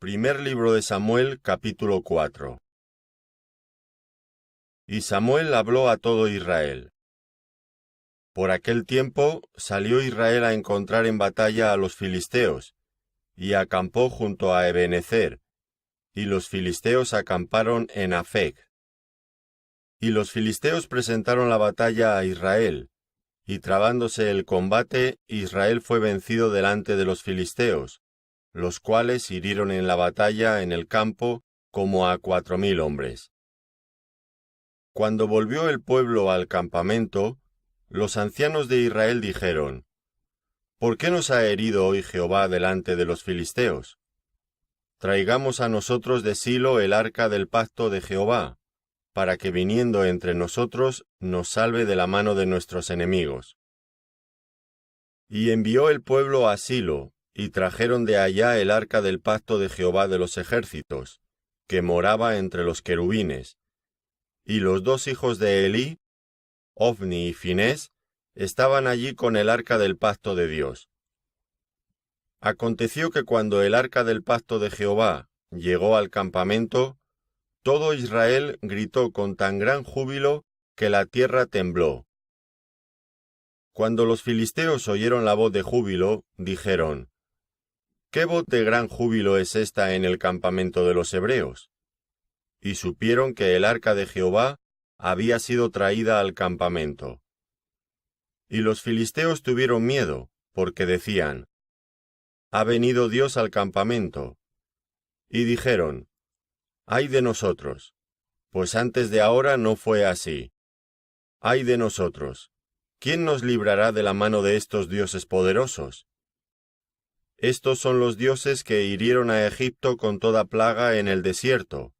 Primer libro de Samuel, capítulo 4. Y Samuel habló a todo Israel. Por aquel tiempo salió Israel a encontrar en batalla a los filisteos, y acampó junto a Ebenezer, y los filisteos acamparon en Afec. Y los filisteos presentaron la batalla a Israel, y trabándose el combate, Israel fue vencido delante de los filisteos, los cuales hirieron en la batalla en el campo como a 4000 hombres. Cuando volvió el pueblo al campamento, los ancianos de Israel dijeron: ¿Por qué nos ha herido hoy Jehová delante de los filisteos? Traigamos a nosotros de Silo el arca del pacto de Jehová, para que viniendo entre nosotros nos salve de la mano de nuestros enemigos. Y envió el pueblo a Silo, y trajeron de allá el arca del pacto de Jehová de los ejércitos, que moraba entre los querubines. Y los dos hijos de Elí, Ofni y Finés, estaban allí con el arca del pacto de Dios. Aconteció que cuando el arca del pacto de Jehová llegó al campamento, todo Israel gritó con tan gran júbilo que la tierra tembló. Cuando los filisteos oyeron la voz de júbilo, dijeron: ¿Qué voz de gran júbilo es esta en el campamento de los hebreos? Y supieron que el arca de Jehová había sido traída al campamento. Y los filisteos tuvieron miedo, porque decían: «Ha venido Dios al campamento». Y dijeron: «Ay de nosotros, pues antes de ahora no fue así. Ay de nosotros, ¿quién nos librará de la mano de estos dioses poderosos? Estos son los dioses que hirieron a Egipto con toda plaga en el desierto.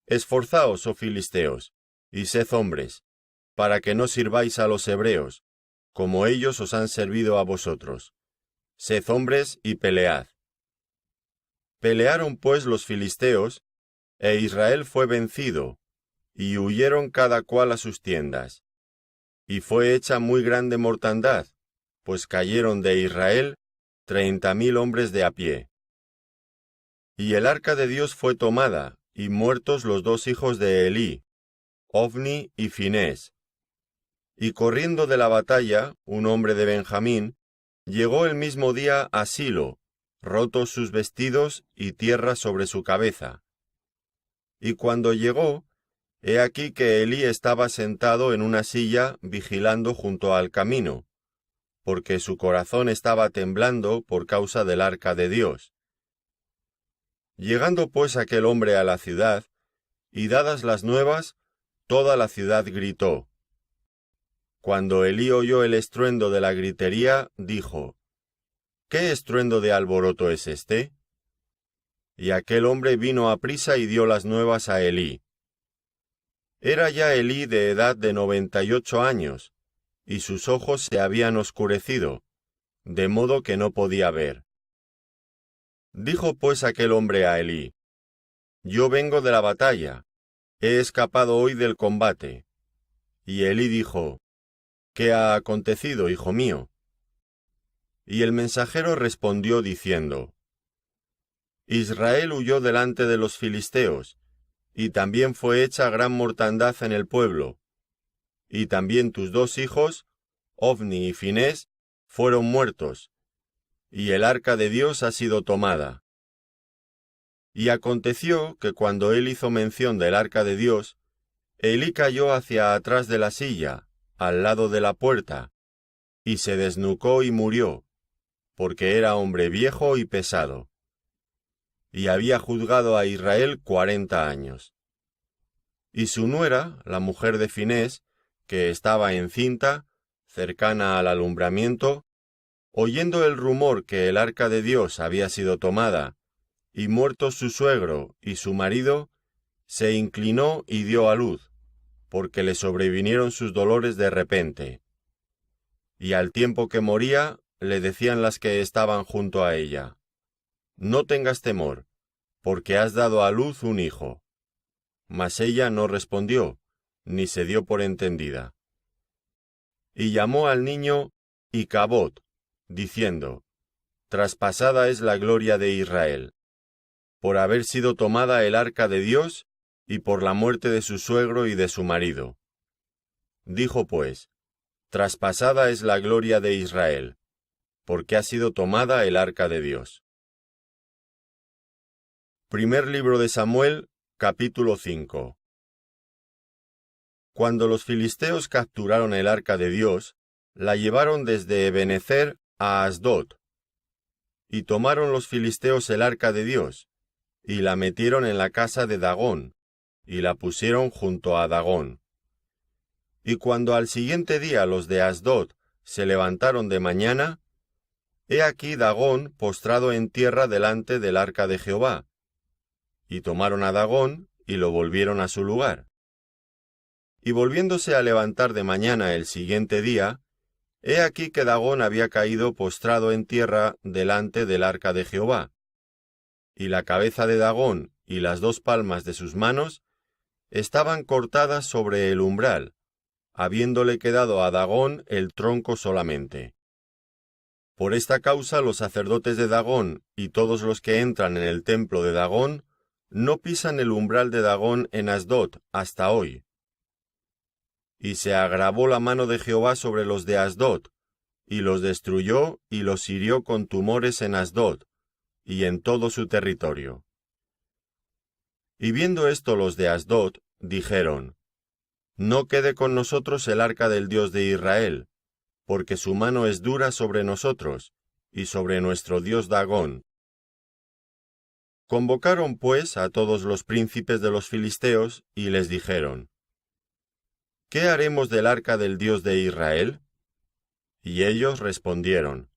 Esforzaos, oh filisteos, y sed hombres, para que no sirváis a los hebreos, como ellos os han servido a vosotros. Sed hombres y pelead». Pelearon pues los filisteos, e Israel fue vencido, y huyeron cada cual a sus tiendas. Y fue hecha muy grande mortandad, pues cayeron de Israel 30,000 hombres de a pie. Y el arca de Dios fue tomada, y muertos los dos hijos de Elí, Ofni y Finés. Y corriendo de la batalla, un hombre de Benjamín, llegó el mismo día a Silo, rotos sus vestidos y tierra sobre su cabeza. Y cuando llegó, he aquí que Elí estaba sentado en una silla vigilando junto al camino, porque su corazón estaba temblando por causa del arca de Dios. Llegando pues aquel hombre a la ciudad, y dadas las nuevas, toda la ciudad gritó. Cuando Elí oyó el estruendo de la gritería, dijo: «¿Qué estruendo de alboroto es este?». Y aquel hombre vino aprisa y dio las nuevas a Elí. Era ya Elí de edad de 98 años, y sus ojos se habían oscurecido, de modo que no podía ver. Dijo pues aquel hombre a Elí: «Yo vengo de la batalla, he escapado hoy del combate». Y Elí dijo: «¿Qué ha acontecido, hijo mío?». Y el mensajero respondió diciendo: «Israel huyó delante de los filisteos, y también fue hecha gran mortandad en el pueblo, y también tus dos hijos, Ofni y Finés, fueron muertos, y el arca de Dios ha sido tomada». Y aconteció que cuando él hizo mención del arca de Dios, Elí cayó hacia atrás de la silla, al lado de la puerta, y se desnucó y murió, porque era hombre viejo y pesado. Y había juzgado a Israel 40 años. Y su nuera, la mujer de Finés, que estaba encinta, cercana al alumbramiento, oyendo el rumor que el arca de Dios había sido tomada, y muertos su suegro y su marido, se inclinó y dio a luz, porque le sobrevinieron sus dolores de repente. Y al tiempo que moría, le decían las que estaban junto a ella: «No tengas temor, porque has dado a luz un hijo». Mas ella no respondió, ni se dio por entendida. Y llamó al niño Icabod, diciendo: «Traspasada es la gloria de Israel». por haber sido tomada el arca de Dios y por la muerte de su suegro y de su marido. Dijo pues: Traspasada es la gloria de Israel, porque ha sido tomada el arca de Dios. Primer libro de Samuel, capítulo 5. Cuando los filisteos capturaron el arca de Dios, la llevaron desde Ebenezer a Asdod. Y tomaron los filisteos el arca de Dios, y la metieron en la casa de Dagón, y la pusieron junto a Dagón. Y cuando al siguiente día los de Asdod se levantaron de mañana, he aquí Dagón postrado en tierra delante del arca de Jehová. Y tomaron a Dagón y lo volvieron a su lugar. Y volviéndose a levantar de mañana el siguiente día, he aquí que Dagón había caído postrado en tierra delante del arca de Jehová. Y la cabeza de Dagón y las 2 palmas de sus manos estaban cortadas sobre el umbral, habiéndole quedado a Dagón el tronco solamente. Por esta causa los sacerdotes de Dagón y todos los que entran en el templo de Dagón no pisan el umbral de Dagón en Asdod hasta hoy. Y se agravó la mano de Jehová sobre los de Asdod, y los destruyó y los hirió con tumores en Asdod, y en todo su territorio. Y viendo esto los de Asdod, dijeron: No quede con nosotros el arca del Dios de Israel, porque su mano es dura sobre nosotros, y sobre nuestro Dios Dagón. Convocaron pues a todos los príncipes de los filisteos, y les dijeron: ¿Qué haremos del arca del Dios de Israel? Y ellos respondieron: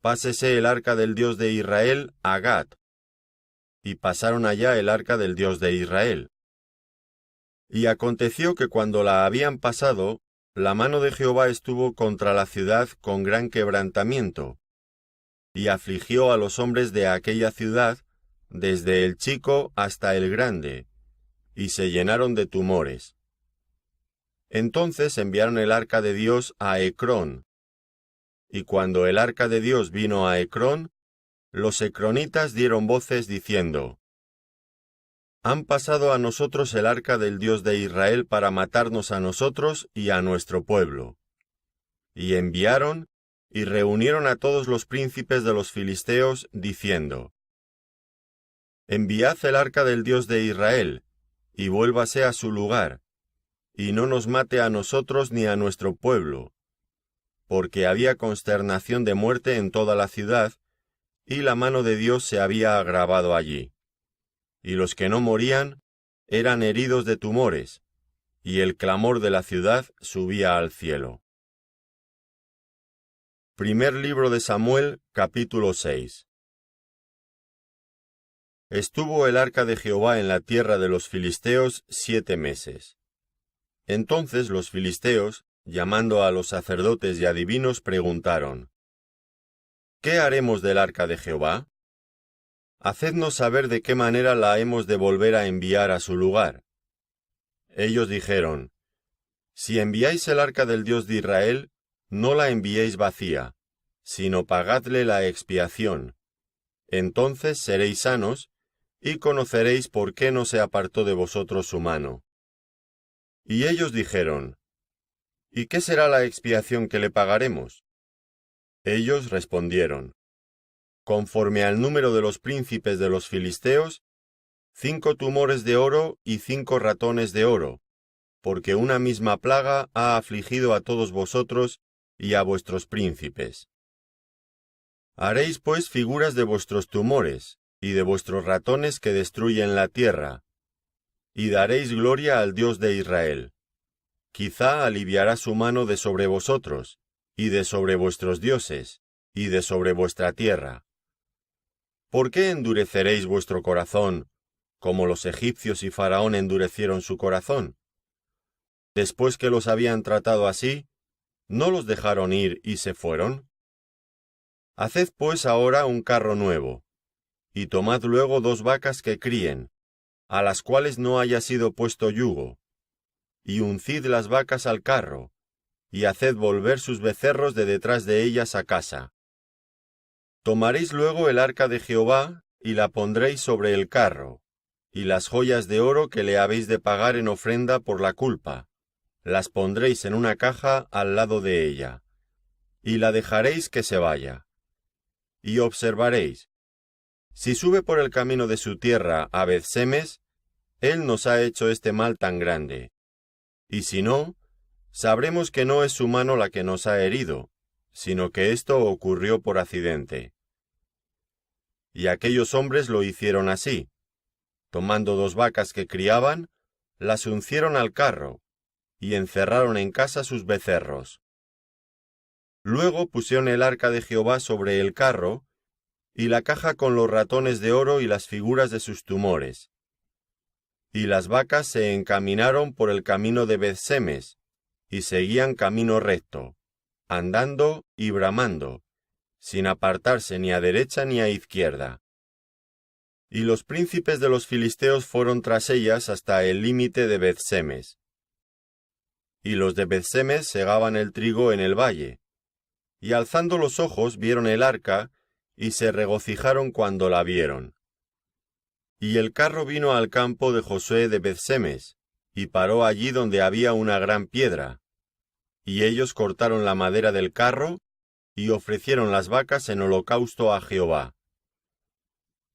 Pásese el arca del Dios de Israel a Gat. Y pasaron allá el arca del Dios de Israel. Y aconteció que cuando la habían pasado, la mano de Jehová estuvo contra la ciudad con gran quebrantamiento, y afligió a los hombres de aquella ciudad, desde el chico hasta el grande, y se llenaron de tumores. Entonces enviaron el arca de Dios a Ecrón. Y cuando el arca de Dios vino a Ecrón, los ecronitas dieron voces diciendo: Han pasado a nosotros el arca del Dios de Israel para matarnos a nosotros y a nuestro pueblo. Y enviaron y reunieron a todos los príncipes de los filisteos, diciendo: Enviad el arca del Dios de Israel, y vuélvase a su lugar, y no nos mate a nosotros ni a nuestro pueblo, porque había consternación de muerte en toda la ciudad, y la mano de Dios se había agravado allí. Y los que no morían eran heridos de tumores, y el clamor de la ciudad subía al cielo. Primer libro de Samuel, capítulo 6. Estuvo el arca de Jehová en la tierra de los filisteos 7 meses. Entonces los filisteos, llamando a los sacerdotes y adivinos, preguntaron: ¿Qué haremos del arca de Jehová? Hacednos saber de qué manera la hemos de volver a enviar a su lugar. Ellos dijeron: Si enviáis el arca del Dios de Israel, no la enviéis vacía, sino pagadle la expiación. Entonces seréis sanos, y conoceréis por qué no se apartó de vosotros su mano. Y ellos dijeron: ¿Y qué será la expiación que le pagaremos? Ellos respondieron: Conforme al número de los príncipes de los filisteos, 5 tumores de oro y 5 ratones de oro, porque una misma plaga ha afligido a todos vosotros y a vuestros príncipes. Haréis pues figuras de vuestros tumores y de vuestros ratones que destruyen la tierra, y daréis gloria al Dios de Israel. Quizá aliviará su mano de sobre vosotros, y de sobre vuestros dioses, y de sobre vuestra tierra. ¿Por qué endureceréis vuestro corazón, como los egipcios y Faraón endurecieron su corazón? Después que los habían tratado así, ¿no los dejaron ir y se fueron? Haced pues ahora un carro nuevo, y tomad luego 2 vacas que críen, a las cuales no haya sido puesto yugo, y uncid las vacas al carro, y haced volver sus becerros de detrás de ellas a casa. Tomaréis luego el arca de Jehová, y la pondréis sobre el carro, y las joyas de oro que le habéis de pagar en ofrenda por la culpa, las pondréis en una caja al lado de ella, y la dejaréis que se vaya. Y observaréis, si sube por el camino de su tierra a Beth-Semes, él nos ha hecho este mal tan grande. Y si no, sabremos que no es su mano la que nos ha herido, sino que esto ocurrió por accidente. Y aquellos hombres lo hicieron así. Tomando 2 vacas que criaban, las uncieron al carro, y encerraron en casa sus becerros. Luego pusieron el arca de Jehová sobre el carro, y la caja con los ratones de oro y las figuras de sus tumores. Y las vacas se encaminaron por el camino de Beth-Semes, y seguían camino recto, andando y bramando, sin apartarse ni a derecha ni a izquierda. Y los príncipes de los filisteos fueron tras ellas hasta el límite de Beth-Semes. Y los de Beth-Semes segaban el trigo en el valle, y alzando los ojos vieron el arca, y se regocijaron cuando la vieron. Y el carro vino al campo de Josué de Beth-Semes, y paró allí donde había una gran piedra. Y ellos cortaron la madera del carro, y ofrecieron las vacas en holocausto a Jehová.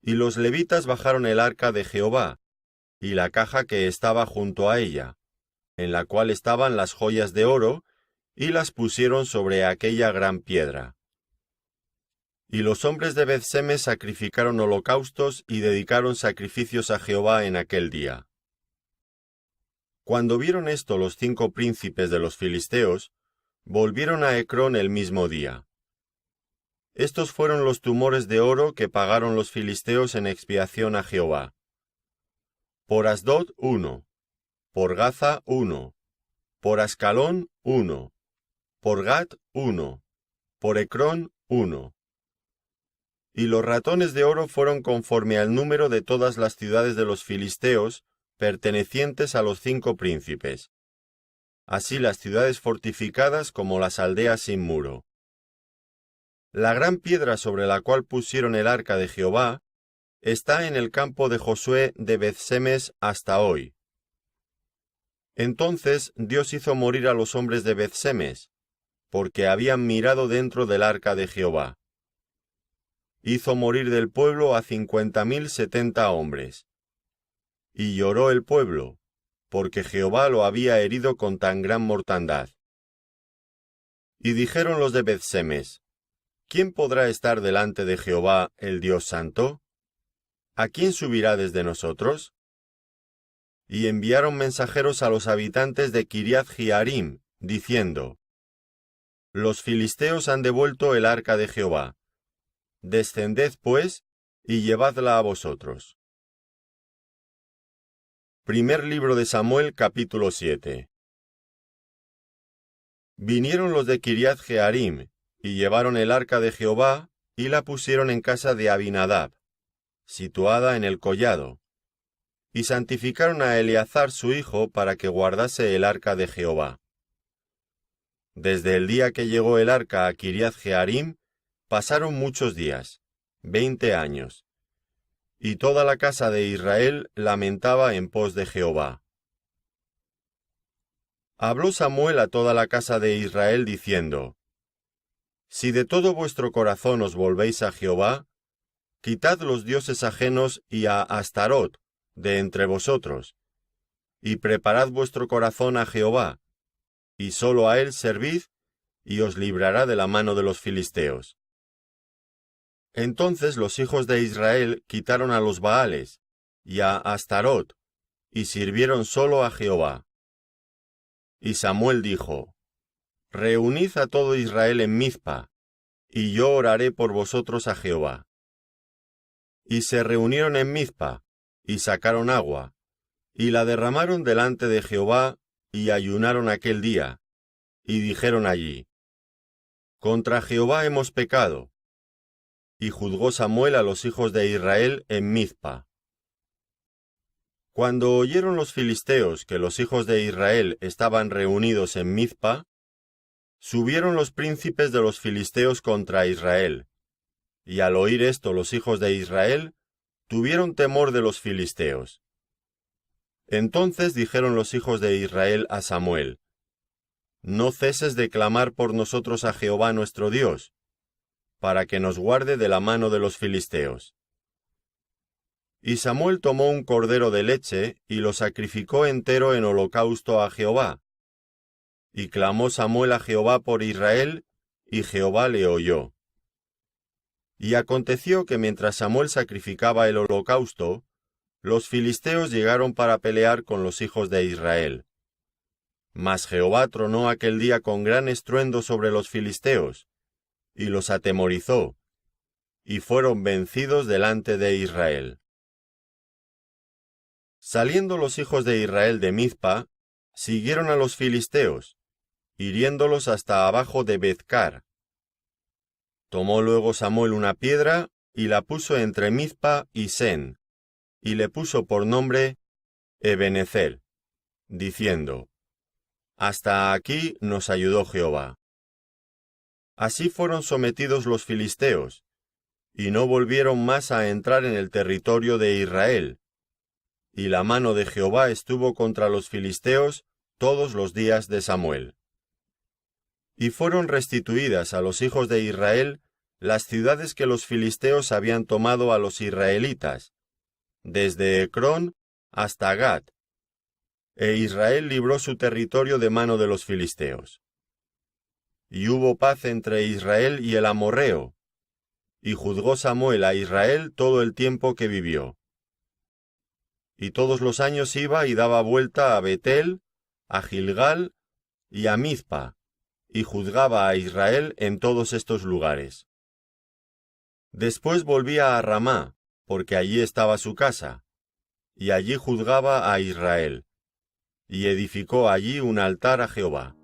Y los levitas bajaron el arca de Jehová, y la caja que estaba junto a ella, en la cual estaban las joyas de oro, y las pusieron sobre aquella gran piedra. Y los hombres de Beth-Semes sacrificaron holocaustos y dedicaron sacrificios a Jehová en aquel día. Cuando vieron esto los 5 príncipes de los filisteos, volvieron a Ecrón el mismo día. Estos fueron los tumores de oro que pagaron los filisteos en expiación a Jehová. Por Asdod 1, por Gaza 1, por Ascalón 1, por Gat 1, por Ecrón 1. Y los ratones de oro fueron conforme al número de todas las ciudades de los filisteos, pertenecientes a los 5 príncipes. Así las ciudades fortificadas como las aldeas sin muro. La gran piedra sobre la cual pusieron el arca de Jehová está en el campo de Josué de Beth-Semes hasta hoy. Entonces Dios hizo morir a los hombres de Beth-Semes, porque habían mirado dentro del arca de Jehová. Hizo morir del pueblo a 50.070 hombres. Y lloró el pueblo, porque Jehová lo había herido con tan gran mortandad. Y dijeron los de Beth-Semes, ¿quién podrá estar delante de Jehová, el Dios Santo? ¿A quién subirá desde nosotros? Y enviaron mensajeros a los habitantes de Kiriath Jearim, diciendo, los filisteos han devuelto el arca de Jehová. Descended, pues, y llevadla a vosotros. Primer libro de Samuel, capítulo 7. Vinieron los de Kiriath Jearim, y llevaron el arca de Jehová, y la pusieron en casa de Abinadab, situada en el collado, y santificaron a Eleazar su hijo para que guardase el arca de Jehová. Desde el día que llegó el arca a Kiriath Jearim, pasaron muchos días, 20 años, y toda la casa de Israel lamentaba en pos de Jehová. Habló Samuel a toda la casa de Israel diciendo, si de todo vuestro corazón os volvéis a Jehová, quitad los dioses ajenos y a Astarot de entre vosotros, y preparad vuestro corazón a Jehová, y sólo a él servid, y os librará de la mano de los filisteos. Entonces los hijos de Israel quitaron a los Baales y a Astarot, y sirvieron solo a Jehová. Y Samuel dijo, reunid a todo Israel en Mizpa, y yo oraré por vosotros a Jehová. Y se reunieron en Mizpa, y sacaron agua, y la derramaron delante de Jehová, y ayunaron aquel día, y dijeron allí, contra Jehová hemos pecado. Y juzgó Samuel a los hijos de Israel en Mizpa. Cuando oyeron los filisteos que los hijos de Israel estaban reunidos en Mizpa, subieron los príncipes de los filisteos contra Israel, y al oír esto los hijos de Israel, tuvieron temor de los filisteos. Entonces dijeron los hijos de Israel a Samuel: No ceses de clamar por nosotros a Jehová nuestro Dios, para que nos guarde de la mano de los filisteos. Y Samuel tomó un cordero de leche y lo sacrificó entero en holocausto a Jehová. Y clamó Samuel a Jehová por Israel, y Jehová le oyó. Y aconteció que mientras Samuel sacrificaba el holocausto, los filisteos llegaron para pelear con los hijos de Israel. Mas Jehová tronó aquel día con gran estruendo sobre los filisteos, y los atemorizó, y fueron vencidos delante de Israel. Saliendo los hijos de Israel de Mizpa, siguieron a los filisteos, hiriéndolos hasta abajo de Bethcar. Tomó luego Samuel una piedra, y la puso entre Mizpa y Sen, y le puso por nombre Ebenezer, diciendo: Hasta aquí nos ayudó Jehová. Así fueron sometidos los filisteos, y no volvieron más a entrar en el territorio de Israel, y la mano de Jehová estuvo contra los filisteos todos los días de Samuel. Y fueron restituidas a los hijos de Israel las ciudades que los filisteos habían tomado a los israelitas, desde Ecrón hasta Gat, e Israel libró su territorio de mano de los filisteos. Y hubo paz entre Israel y el amorreo, y juzgó Samuel a Israel todo el tiempo que vivió. Y todos los años iba y daba vuelta a Betel, a Gilgal y a Mizpa, y juzgaba a Israel en todos estos lugares. Después volvía a Ramá, porque allí estaba su casa, y allí juzgaba a Israel, y edificó allí un altar a Jehová.